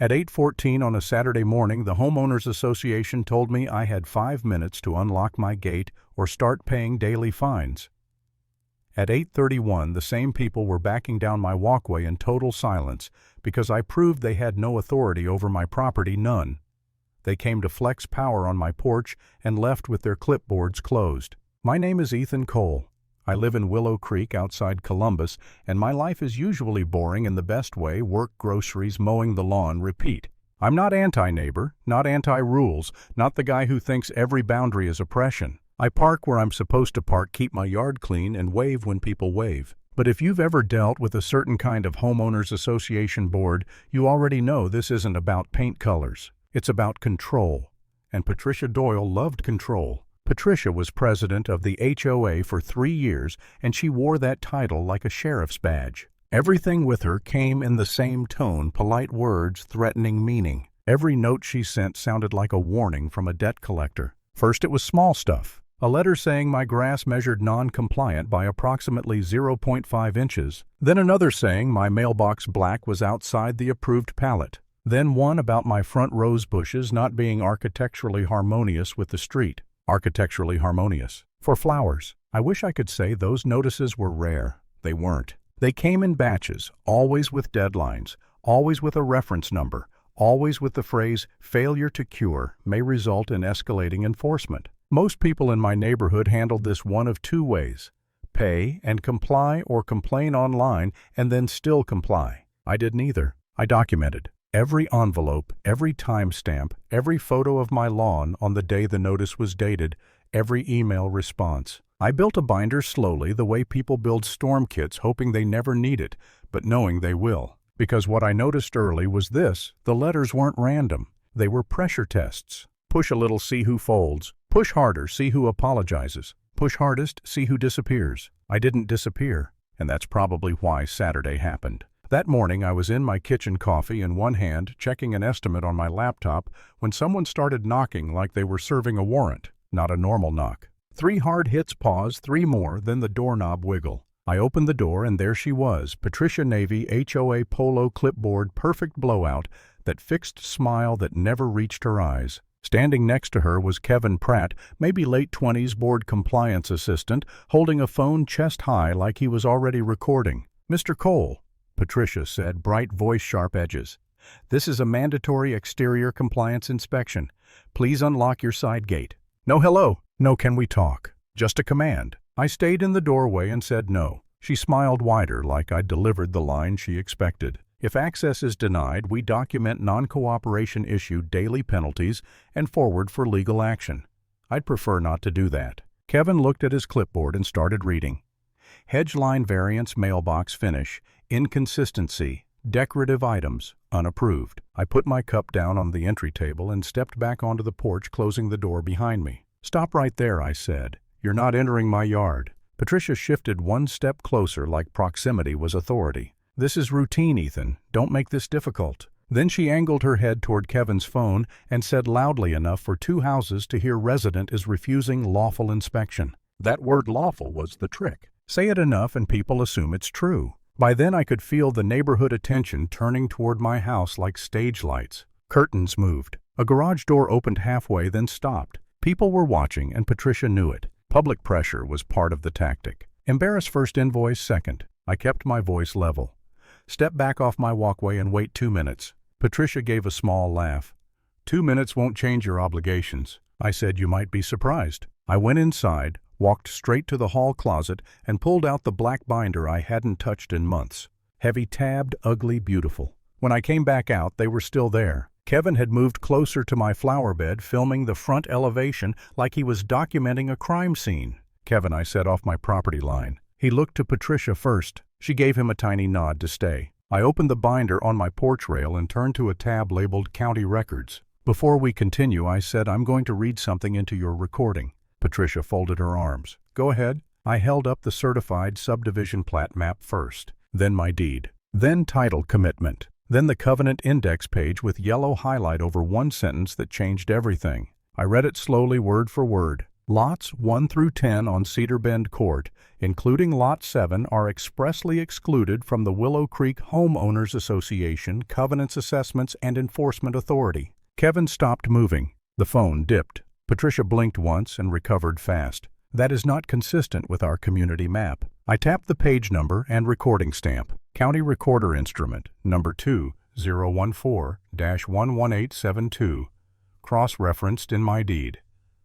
At 8:14 on a Saturday morning, the Homeowners Association told me I had 5 minutes to unlock my gate or start paying daily fines. At 8:31, the same people were backing down my walkway in total silence because I proved they had no authority over my property, none. They came to flex power on my porch and left with their clipboards closed. My name is Ethan Cole. I live in Willow Creek outside Columbus, and my life is usually boring in the best way: work, groceries, mowing the lawn, repeat. I'm not anti-neighbor, not anti-rules, not the guy who thinks every boundary is oppression. I park where I'm supposed to park, keep my yard clean, and wave when people wave. But if you've ever dealt with a certain kind of homeowners association board, you already know this isn't about paint colors. It's about control. And Patricia Doyle loved control. Patricia was president of the HOA for 3 years, and she wore that title like a sheriff's badge. Everything with her came in the same tone, polite words, threatening meaning. Every note she sent sounded like a warning from a debt collector. First it was small stuff. A letter saying my grass measured non-compliant by approximately 0.5 inches. Then another saying my mailbox black was outside the approved pallet. Then one about my front rose bushes not being architecturally harmonious with the street. Architecturally harmonious. For flowers. I wish I could say those notices were rare. They weren't. They came in batches, always with deadlines, always with a reference number, always with the phrase, "failure to cure may result in escalating enforcement." Most people in my neighborhood handled this one of two ways: pay and comply, or complain online and then still comply. I did neither. I documented every envelope, every timestamp, every photo of my lawn on the day the notice was dated, every email response. I built a binder slowly, the way people build storm kits, hoping they never need it, but knowing they will. Because what I noticed early was this: the letters weren't random. They were pressure tests. Push a little, see who folds. Push harder, see who apologizes. Push hardest, see who disappears. I didn't disappear, and that's probably why Saturday happened. That morning I was in my kitchen, coffee in one hand, checking an estimate on my laptop, when someone started knocking like they were serving a warrant. Not a normal knock. 3 hard hits, pause, 3 more, then the doorknob wiggle. I opened the door and there she was, Patricia Navy, HOA polo clipboard, perfect blowout, that fixed smile that never reached her eyes. Standing next to her was Kevin Pratt, maybe late 20s, board compliance assistant, holding a phone chest high like he was already recording. "Mr. Cole," Patricia said, bright voice, sharp edges. "This is a mandatory exterior compliance inspection. Please unlock your side gate." "No hello. No can we talk." Just a command. I stayed in the doorway and said no. She smiled wider, like I'd delivered the line she expected. If access is denied, we document non-cooperation, issue daily penalties, and forward for legal action. I'd prefer not to do that. Kevin looked at his clipboard and started reading. Hedge line variance, mailbox finish, inconsistency, decorative items, unapproved. I put my cup down on the entry table and stepped back onto the porch, closing the door behind me. "Stop right there," I said. "You're not entering my yard." Patricia shifted one step closer, like proximity was authority. "This is routine, Ethan. Don't make this difficult." Then she angled her head toward Kevin's phone and said loudly enough for 2 houses to hear, "Resident is refusing lawful inspection." That word lawful was the trick. Say it enough and people assume it's true. By then I could feel the neighborhood attention turning toward my house like stage lights. Curtains moved. A garage door opened halfway, then stopped. People were watching, and Patricia knew it. Public pressure was part of the tactic. Embarrass first, invoice second. I kept my voice level. "Step back off my walkway and wait 2 minutes. Patricia gave a small laugh. 2 minutes won't change your obligations." I said, "You might be surprised." I went inside, walked straight to the hall closet, and pulled out the black binder I hadn't touched in months. Heavy tabbed, ugly, beautiful. When I came back out, they were still there. Kevin had moved closer to my flower bed, filming the front elevation like he was documenting a crime scene. "Kevin," I said off my property line. He looked to Patricia first. She gave him a tiny nod to stay. I opened the binder on my porch rail and turned to a tab labeled County Records. "Before we continue," I said, "I'm going to read something into your recording." Patricia folded her arms. "Go ahead." I held up the certified subdivision plat map first, then my deed, then title commitment, then the covenant index page with yellow highlight over one sentence that changed everything. I read it slowly, word for word. Lots 1 through 10 on Cedar Bend Court, including Lot 7, are expressly excluded from the Willow Creek Homeowners Association Covenants Assessments and Enforcement Authority. Kevin stopped moving. The phone dipped. Patricia blinked once and recovered fast. That is not consistent with our community map. I tapped the page number and recording stamp. County Recorder Instrument, number 2014-11872. Cross-referenced in my deed.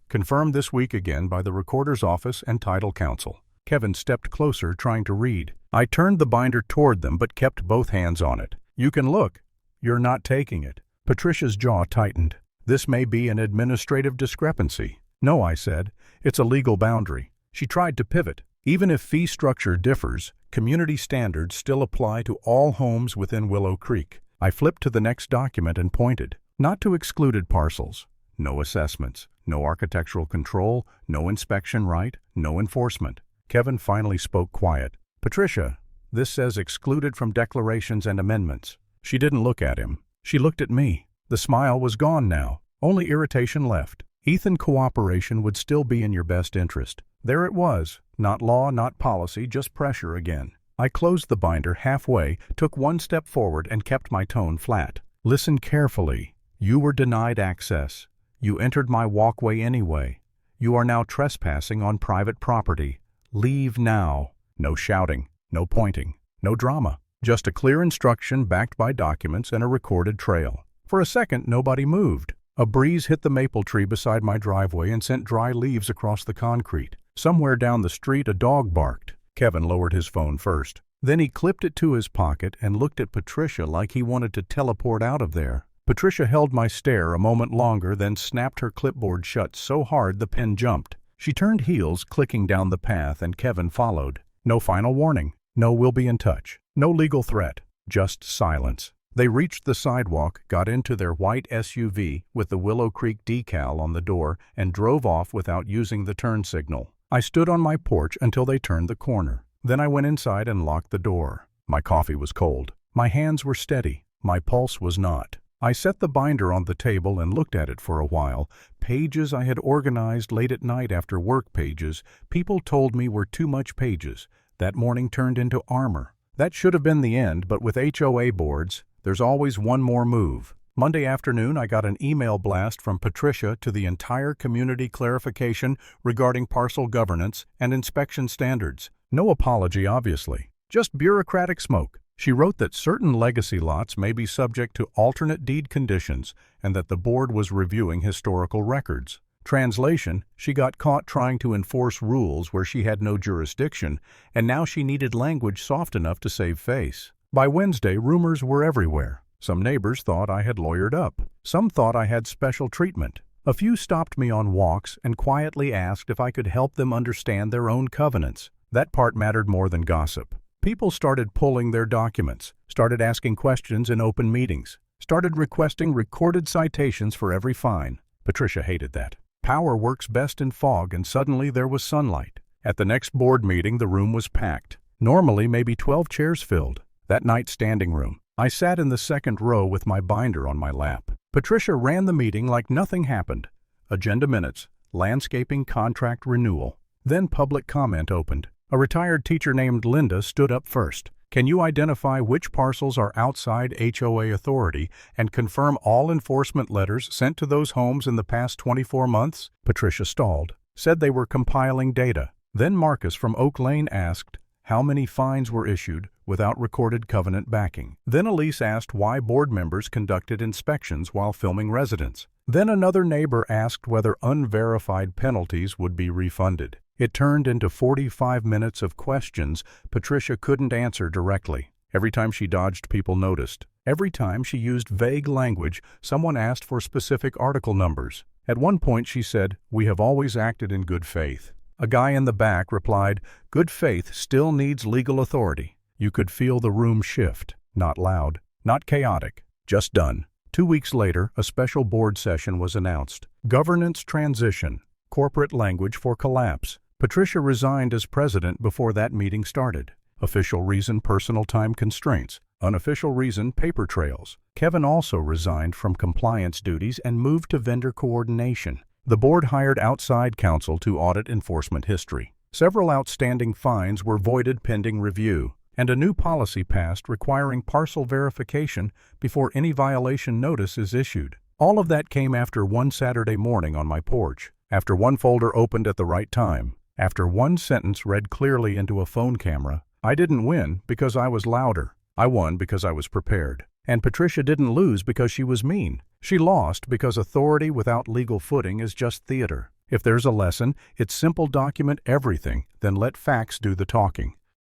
Confirmed this week again by the Recorder's Office and Title Council. Kevin stepped closer, trying to read. I turned the binder toward them but kept both hands on it. You can look. You're not taking it. Patricia's jaw tightened. This may be an administrative discrepancy. No, I said. It's a legal boundary. She tried to pivot. Even if fee structure differs, community standards still apply to all homes within Willow Creek. I flipped to the next document and pointed. Not to excluded parcels. No assessments. No architectural control, no inspection right, no enforcement. Kevin finally spoke quiet. Patricia, this says excluded from declarations and amendments. She didn't look at him. She looked at me. The smile was gone now. Only irritation left. Ethan, cooperation would still be in your best interest. There it was. Not law, not policy, just pressure again. I closed the binder halfway, took one step forward, and kept my tone flat. Listen carefully. You were denied access. You entered my walkway anyway. You are now trespassing on private property. Leave now. No shouting, no pointing, no drama. Just a clear instruction backed by documents and a recorded trail. For a second, nobody moved. A breeze hit the maple tree beside my driveway and sent dry leaves across the concrete. Somewhere down the street, a dog barked. Kevin lowered his phone first. Then he clipped it to his pocket and looked at Patricia like he wanted to teleport out of there. Patricia held my stare a moment longer, then snapped her clipboard shut so hard the pen jumped. She turned heels, clicking down the path, and Kevin followed. No final warning. No "we'll be in touch." No legal threat. Just silence. They reached the sidewalk, got into their white SUV with the Willow Creek decal on the door, and drove off without using the turn signal. I stood on my porch until they turned the corner. Then I went inside and locked the door. My coffee was cold. My hands were steady. My pulse was not. I set the binder on the table and looked at it for a while. Pages I had organized late at night after work pages, people told me were too much pages. That morning turned into armor. That should have been the end, but with HOA boards, there's always one more move. Monday afternoon, I got an email blast from Patricia to the entire community clarification regarding parcel governance and inspection standards. No apology, obviously. Just bureaucratic smoke. She wrote that certain legacy lots may be subject to alternate deed conditions and that the board was reviewing historical records. Translation, she got caught trying to enforce rules where she had no jurisdiction, and now she needed language soft enough to save face. By Wednesday, rumors were everywhere. Some neighbors thought I had lawyered up. Some thought I had special treatment. A few stopped me on walks and quietly asked if I could help them understand their own covenants. That part mattered more than gossip. People started pulling their documents, started asking questions in open meetings, started requesting recorded citations for every fine. Patricia hated that. Power works best in fog, and suddenly there was sunlight. At the next board meeting, the room was packed. Normally, maybe 12 chairs filled. That night, standing room. I sat in the second row with my binder on my lap. Patricia ran the meeting like nothing happened. Agenda minutes, landscaping contract renewal. Then public comment opened. A retired teacher named Linda stood up first. Can you identify which parcels are outside HOA authority and confirm all enforcement letters sent to those homes in the past 24 months? Patricia stalled, said they were compiling data. Then Marcus from Oak Lane asked how many fines were issued without recorded covenant backing. Then Elise asked why board members conducted inspections while filming residents. Then another neighbor asked whether unverified penalties would be refunded. It turned into 45 minutes of questions Patricia couldn't answer directly. Every time she dodged, people noticed. Every time she used vague language, someone asked for specific article numbers. At one point she said, "We have always acted in good faith." A guy in the back replied, "Good faith still needs legal authority." You could feel the room shift. Not loud, not chaotic, just done. 2 weeks later, a special board session was announced. Governance transition. Corporate language for collapse. Patricia resigned as president before that meeting started. Official reason, personal time constraints. Unofficial reason, paper trails. Kevin also resigned from compliance duties and moved to vendor coordination. The board hired outside counsel to audit enforcement history. Several outstanding fines were voided pending review, and a new policy passed requiring parcel verification before any violation notice is issued. All of that came after one Saturday morning on my porch, after one folder opened at the right time, after one sentence read clearly into a phone camera. I didn't win because I was louder. I won because I was prepared. And Patricia didn't lose because she was mean. She lost because authority without legal footing is just theater. If there's a lesson, it's simple: document everything, then let facts do the talking.